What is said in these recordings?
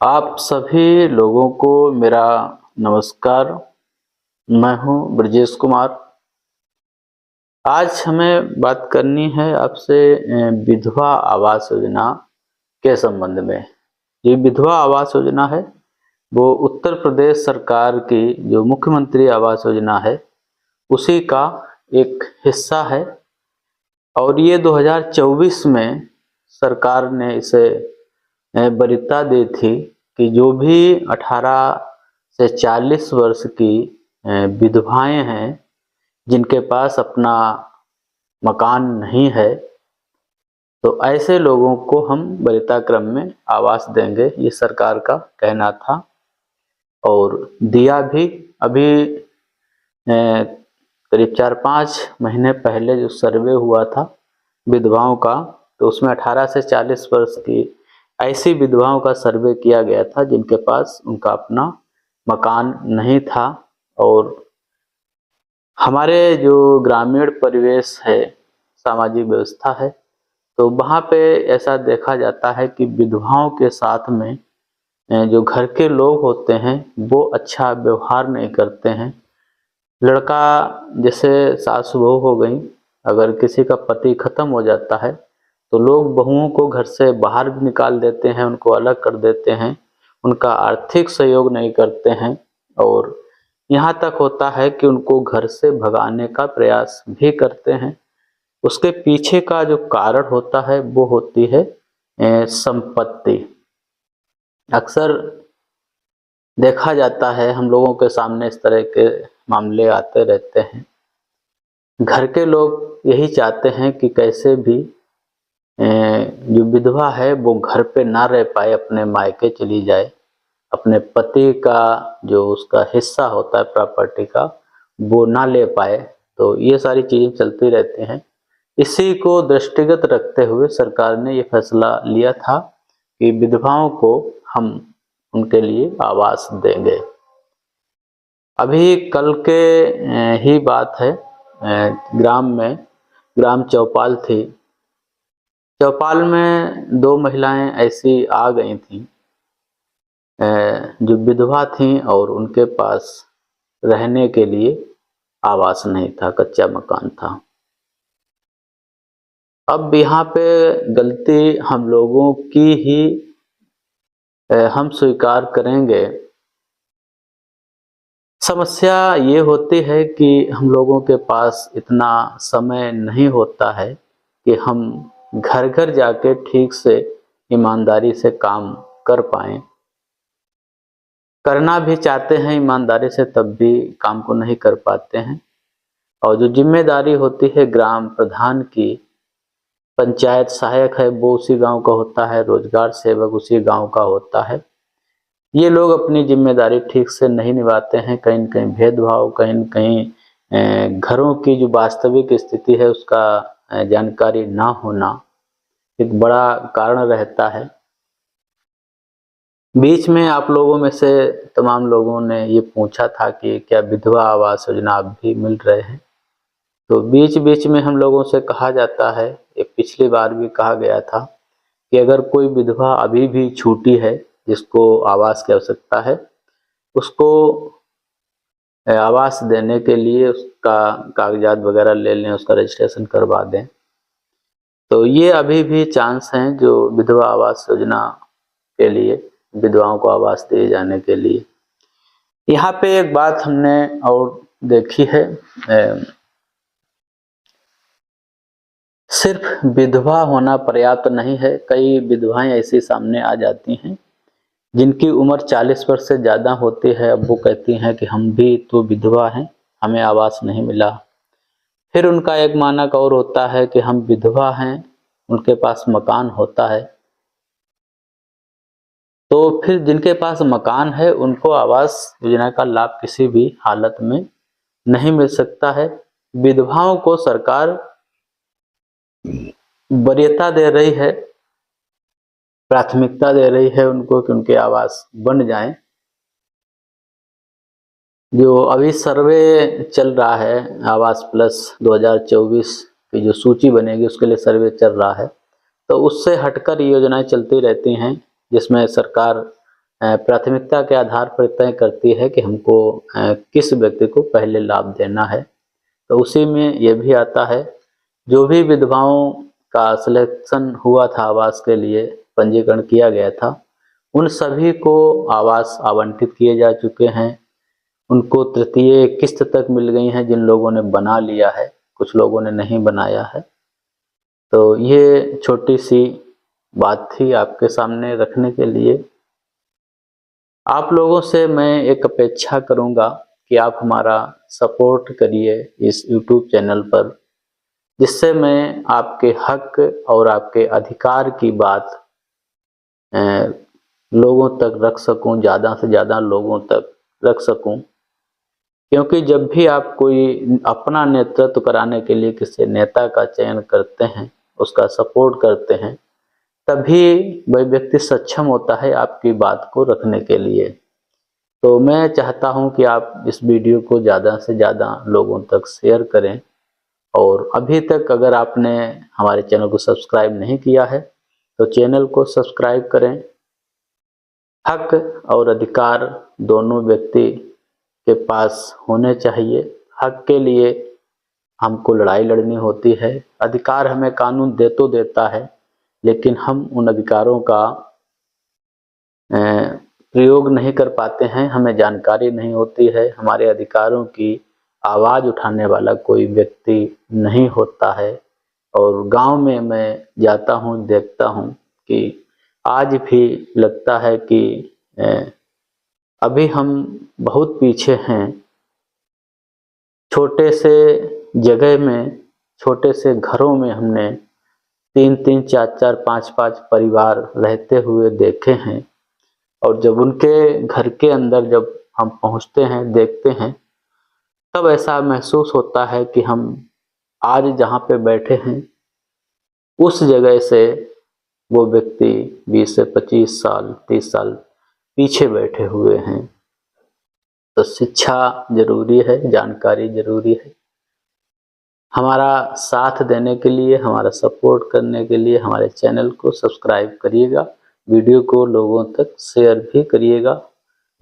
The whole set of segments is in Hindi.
आप सभी लोगों को मेरा नमस्कार। मैं हूं ब्रजेश कुमार। आज हमें बात करनी है आपसे विधवा आवास योजना के संबंध में। ये विधवा आवास योजना है वो उत्तर प्रदेश सरकार की जो मुख्यमंत्री आवास योजना है उसी का एक हिस्सा है और ये 2024 में सरकार ने इसे वरीयता दी थी कि जो भी 18 से 40 वर्ष की विधवाएं हैं जिनके पास अपना मकान नहीं है, तो ऐसे लोगों को हम वरीयता क्रम में आवास देंगे, ये सरकार का कहना था और दिया भी। अभी करीब 4-5 महीने पहले जो सर्वे हुआ था विधवाओं का, तो उसमें 18 से 40 वर्ष की ऐसी विधवाओं का सर्वे किया गया था जिनके पास उनका अपना मकान नहीं था। और हमारे जो ग्रामीण परिवेश है, सामाजिक व्यवस्था है, तो वहाँ पे ऐसा देखा जाता है कि विधवाओं के साथ में जो घर के लोग होते हैं वो अच्छा व्यवहार नहीं करते हैं। लड़का जैसे सास बहू हो गई, अगर किसी का पति खत्म हो जाता है तो लोग बहुओं को घर से बाहर भी निकाल देते हैं, उनको अलग कर देते हैं, उनका आर्थिक सहयोग नहीं करते हैं और यहाँ तक होता है कि उनको घर से भगाने का प्रयास भी करते हैं। उसके पीछे का जो कारण होता है वो होती है संपत्ति। अक्सर देखा जाता है, हम लोगों के सामने इस तरह के मामले आते रहते हैं। घर के लोग यही चाहते हैं कि कैसे भी जो विधवा है वो घर पे ना रह पाए, अपने मायके चली जाए, अपने पति का जो उसका हिस्सा होता है प्रॉपर्टी का वो ना ले पाए। तो ये सारी चीज़ें चलती रहती हैं। इसी को दृष्टिगत रखते हुए सरकार ने ये फैसला लिया था कि विधवाओं को हम उनके लिए आवास देंगे। अभी कल के ही बात है, ग्राम चौपाल थी। चौपाल में 2 महिलाएं ऐसी आ गई थीं जो विधवा थीं और उनके पास रहने के लिए आवास नहीं था, कच्चा मकान था। अब यहाँ पे गलती हम लोगों की ही हम स्वीकार करेंगे। समस्या ये होती है कि हम लोगों के पास इतना समय नहीं होता है कि हम घर घर जाके ठीक से ईमानदारी से काम कर पाएं। करना भी चाहते हैं ईमानदारी से, तब भी काम को नहीं कर पाते हैं। और जो जिम्मेदारी होती है ग्राम प्रधान की, पंचायत सहायक है वो उसी गांव का होता है, रोजगार सेवक उसी गांव का होता है, ये लोग अपनी जिम्मेदारी ठीक से नहीं निभाते हैं। कहीं न कहीं भेदभाव, कहीं न कहीं घरों की जो वास्तविक स्थिति है उसका जानकारी ना होना एक बड़ा कारण रहता है। बीच में आप लोगों में से तमाम लोगों ने ये पूछा था कि क्या विधवा आवास योजना अब भी मिल रहे हैं। तो बीच बीच में हम लोगों से कहा जाता है, एक पिछली बार भी कहा गया था कि अगर कोई विधवा अभी भी छूटी है जिसको आवास की आवश्यकता है, उसको आवास देने के लिए उसका कागजात वगैरह ले लें, उसका रजिस्ट्रेशन करवा दें। तो ये अभी भी चांस हैं जो विधवा आवास योजना के लिए, विधवाओं को आवास दिए जाने के लिए। यहाँ पे एक बात हमने और देखी है, सिर्फ विधवा होना पर्याप्त नहीं है। कई विधवाएं ऐसी सामने आ जाती हैं जिनकी उम्र 40 वर्ष से ज़्यादा होती है। अब वो कहती हैं कि हम भी तो विधवा हैं, हमें आवास नहीं मिला। फिर उनका एक मानक और होता है कि हम विधवा हैं, उनके पास मकान होता है। तो फिर जिनके पास मकान है उनको आवास योजना का लाभ किसी भी हालत में नहीं मिल सकता है। विधवाओं को सरकार वरीयता दे रही है, प्राथमिकता दे रही है उनको कि उनके आवास बन जाएं। जो अभी सर्वे चल रहा है, आवास प्लस 2024 की जो सूची बनेगी उसके लिए सर्वे चल रहा है, तो उससे हटकर योजनाएं चलती रहती हैं जिसमें सरकार प्राथमिकता के आधार पर तय करती है कि हमको किस व्यक्ति को पहले लाभ देना है। तो उसी में ये भी आता है, जो भी विधवाओं का सिलेक्शन हुआ था आवास के लिए, पंजीकरण किया गया था, उन सभी को आवास आवंटित किए जा चुके हैं। उनको तृतीय किस्त तक मिल गई हैं जिन लोगों ने बना लिया है, कुछ लोगों ने नहीं बनाया है। तो ये छोटी सी बात थी आपके सामने रखने के लिए। आप लोगों से मैं एक अपेक्षा करूंगा कि आप हमारा सपोर्ट करिए इस YouTube चैनल पर, जिससे मैं आपके हक और आपके अधिकार की बात लोगों तक रख सकूं, ज़्यादा से ज़्यादा लोगों तक रख सकूं। क्योंकि जब भी आप कोई अपना नेतृत्व कराने के लिए किसी नेता का चयन करते हैं, उसका सपोर्ट करते हैं, तभी वह व्यक्ति सक्षम होता है आपकी बात को रखने के लिए। तो मैं चाहता हूं कि आप इस वीडियो को ज़्यादा से ज़्यादा लोगों तक शेयर करें, और अभी तक अगर आपने हमारे चैनल को सब्सक्राइब नहीं किया है तो चैनल को सब्सक्राइब करें। हक और अधिकार दोनों व्यक्ति के पास होने चाहिए। हक के लिए हमको लड़ाई लड़नी होती है, अधिकार हमें कानून दे तो देता है, लेकिन हम उन अधिकारों का प्रयोग नहीं कर पाते हैं, हमें जानकारी नहीं होती है, हमारे अधिकारों की आवाज़ उठाने वाला कोई व्यक्ति नहीं होता है। और गांव में मैं जाता हूं, देखता हूं कि आज भी लगता है कि अभी हम बहुत पीछे हैं। छोटे से जगह में, छोटे से घरों में हमने 3-3, 4-4, 5-5 परिवार रहते हुए देखे हैं, और जब उनके घर के अंदर जब हम पहुंचते हैं, देखते हैं, तब ऐसा महसूस होता है कि हम आज जहां पे बैठे हैं उस जगह से वो व्यक्ति 20 से 25 साल, 30 साल पीछे बैठे हुए हैं। तो शिक्षा जरूरी है, जानकारी जरूरी है। हमारा साथ देने के लिए, हमारा सपोर्ट करने के लिए हमारे चैनल को सब्सक्राइब करिएगा, वीडियो को लोगों तक शेयर भी करिएगा।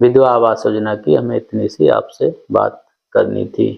विधवा आवास योजना की हमें इतनी सी आपसे बात करनी थी।